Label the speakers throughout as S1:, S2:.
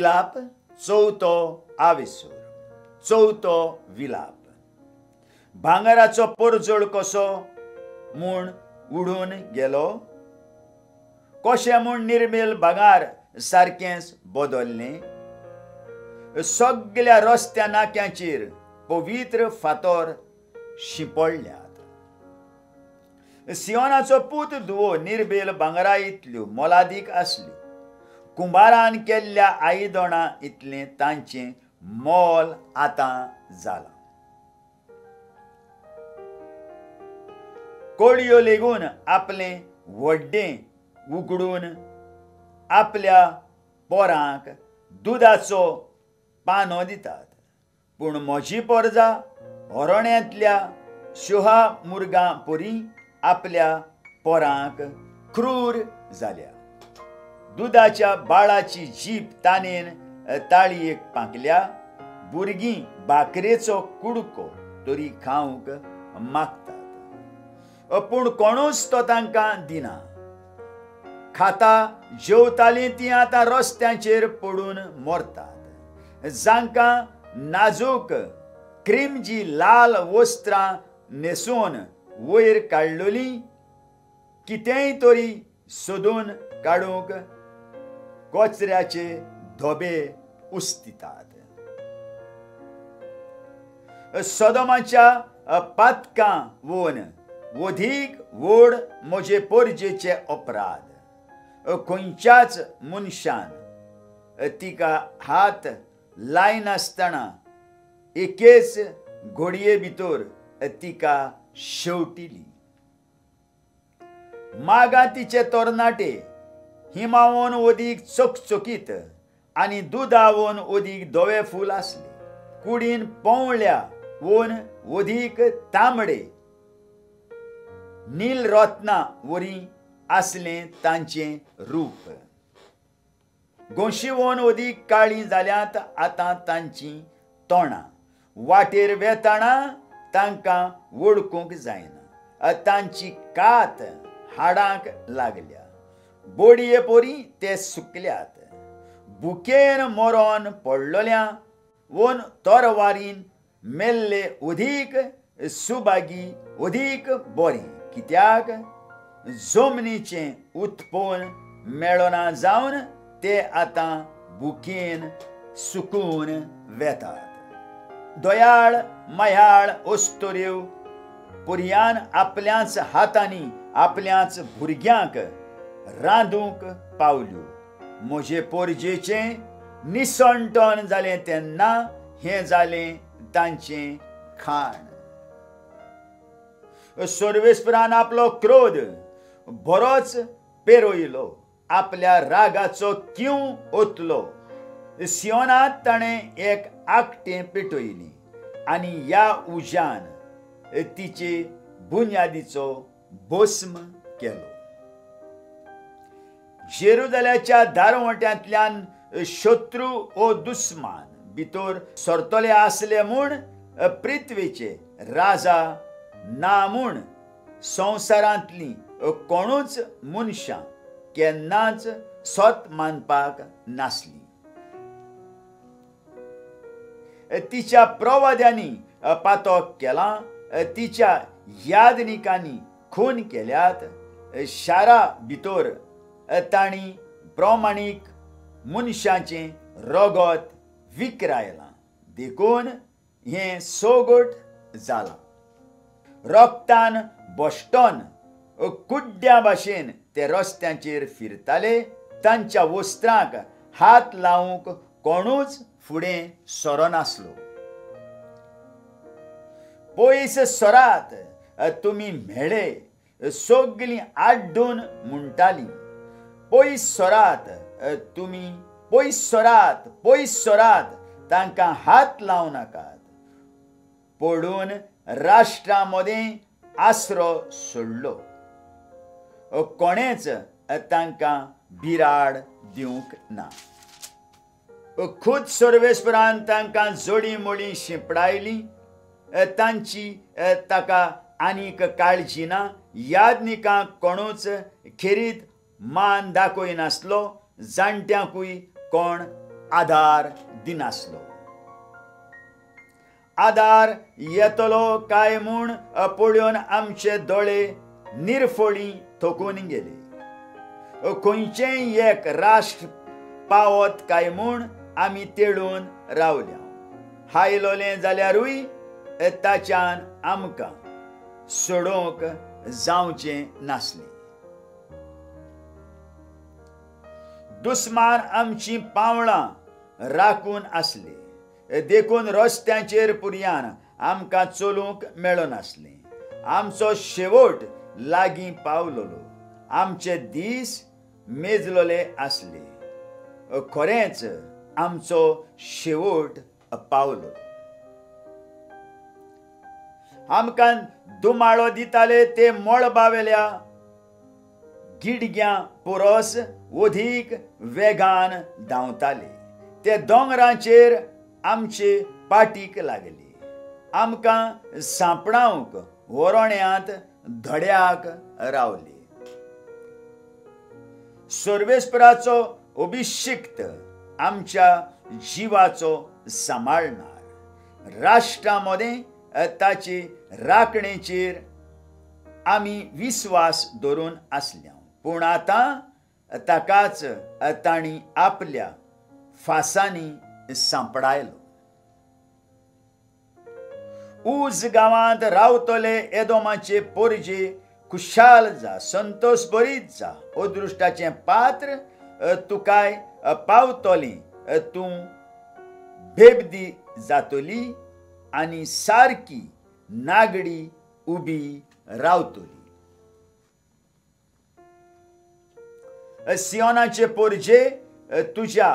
S1: विलाप चवथो आविसूर चवथो विलाप. भांगराचो परजोड कसो म्हूण उडून गेलो, कशें म्हूण निर्मेल भांगार सारकेंच बदललें. सगळ्या रस्त्या नाक्यांचेर पवित्र फातर शिंपडल्यात. सियोनाचो पूत धुवो निर्बेल भांगरा इतल्यो मोलादीक आसल्यो. कुंभारान केल्ल्या आयदनां इतलें तांचें मोल आतां जालां. कोळयो लेगून आपलें व्हड्डें उगडून आपल्या पोरांक दुदाचो पानो दितात. पूण म्हजी पोरजां हरोण्यांतल्या शुहा मुर्गां परी आपल्या पोरांक क्रूर जाल्या. दुदाच्या बाळाची जीब ताणेन ताळयेक पांकल्या. भुरगीं भाकरेचो कुडको तरी खावंक मागतात, पूण कोणूच तो तांकां दिना. खाता जेवतालीं तीं आतां रस्त्यांचेर पडून मरतात. जांकां नाजूक क्रीमची लाल वस्त्रां न्हेसोवन वयर काडलोलीं कितेंय तरी सोदून काडूंक कचऱ्याचे धोबे उस्तितात. सदोमाच्या पातकां वोवन वधीक व्हड म्हजे पोरजेचे अपराध. खंयच्याच मनशान तिका हात लायनासतना एकेच घडये भितर तिका शेवटिली. मागा तिचे तरणाटे हिमावून ओदीक चकचकीत आनी दुदावून ओदीक धवे फूल आसले. कुडीन पोवळ्या वोन ओदीक तांबडे नील रत्नां वरी आसलें तांचें रूप. गोंशिवोन ओदीक काळी जाल्यात आतां तांचीं तोंडां. वाटेर वेताना तांकां वळखूंक जायना. तांची कात हाडांक लागल्या. बोडये पोरी ते सुकल्यात. भुकेन मरोन पडलोल्या वोन तोरवारीन मेल्ले ओदीक सुबागी ओदीक बरें. कित्याक जमनीचें उत्पन्न मेळना जावन ते आतां भुकेन सुकून वेतात. दोयाळ मयाळ ओस्तोऱ्यो पुर्यान आपल्याच हातांनी आपल्याच भुरग्यांक रांदूंक पावल्यो. म्हजे पोरजेचें निसंटण जालें तेन्ना हें जालें तांचें खाण. सर्वेस्परान आपलो क्रोध बरोच पेरोयलो. आपल्या रागाचो किंव ओतलो. सियोनांत ताणें एक आकटें पेटयली आनी ह्या उज्यान तिचे बुन्यादीचो भस्म केलो. जेरुजाल्याच्या दारवट्यांतल्यान शत्रू ओ दुस्मान भितर सरतले आसले म्हूण पृथ्वीचे राजा ना म्हूण संवसारांतलीं कोणूच मनशां केन्नाच सत मानपाक नासलीं. तिच्या प्रवाद्यांनी पातो केला. तिच्या यादनिकांनी खून केल्यात. शारा भितर तांणी प्रमाणीक मनशांचें रगत विकरायलां. देखून हें सोगोट जालां. रोगतान भश्टोन कुड्ड्या भाशेन ते रस्त्यांचेर फिरताले. तांच्या वस्त्रांक हात लावंक कोणूच फुडें सरोनासलो. पयस सरात तुमी म्हेळे सगळीं आड्डून म्हणटालीं. पयस सरात तुमी, पयस सरात, पयस सरात, तांकां हात लावं नाकात. पडून राष्ट्रां मदें आसरो सोडलो. कोणेच तांकां बिराड दिवंक ना. खुद सर्वेस्परान तांकां जोडी मोडी शिंपडायली. तांची ताका आनीक काळजी ना. यादनिकांक कोणूच खेरीत मान दाखयनासलो. जाणट्यांकूय कोण आधार दिनासलो. आधार येतलो काय म्हूण पळोवन आमचे दोळे निरफळी थकून गेले. खंयचेय एक राष्ट्र पावत काय म्हूण आमी तेडून रावल्या. हायलोलें जाल्यारूय ताच्यान आमकां सोडूंक जावचें नासलें. दुस्मान आमची पावलां राखून आसले. देखून रस्त्यांचेर पुरयान आमकां चलूंक मेळनासलें. आमचो शेवट लागीं पावलोलो. आमचे दीस मेजलोले आसले. खरेंच आमचो शेवट पावलो. आमकां दुमाळो दिताले ते मळबावेल्या गिडग्यां परस अधीक वेगान धांवताले. ते दोंगरांचेर आमचे पाटीक लागले. आमकां सांपणावंक वरोण्यांत धड्याक रावले. सर्वेस्पराचो अभिशिक्त आमच्या जिवाचो सांबाळणार. राष्ट्रांमदें ताचे राखणेचेर आमी विस्वास दवरून आसल्या. पूण आतां ताकाच तांणी आपल्या फासांनी सांपडायलो. उज गांवांत रावतले एदोमाचे पोरजे खुशाल जा, संतोष भरीत जा. अदृश्टाचें पात्र तुकाय पावतलें. तूं बेबदी जातली आनी सारकी नागडी उबी रावतली. सियोनाचे पोरजे तुज्या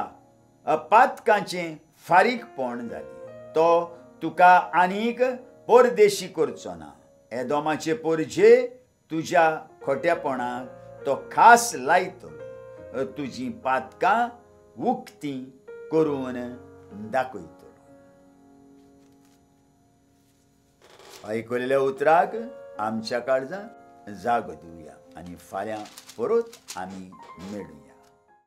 S1: पातकांचें फारीकपण जालें. तो तुका आनीक परदेशी करचो ना. एदोमाचे पोरजे तुज्या खोटेपणाक तो खास लायतलो. तुजीं पातकां उक्तीं करून दाखयतलो. आयकलेल्या उतराक आमच्या काळजांत जागो दिवया आनी फाल्यां परत आमी मेळुया.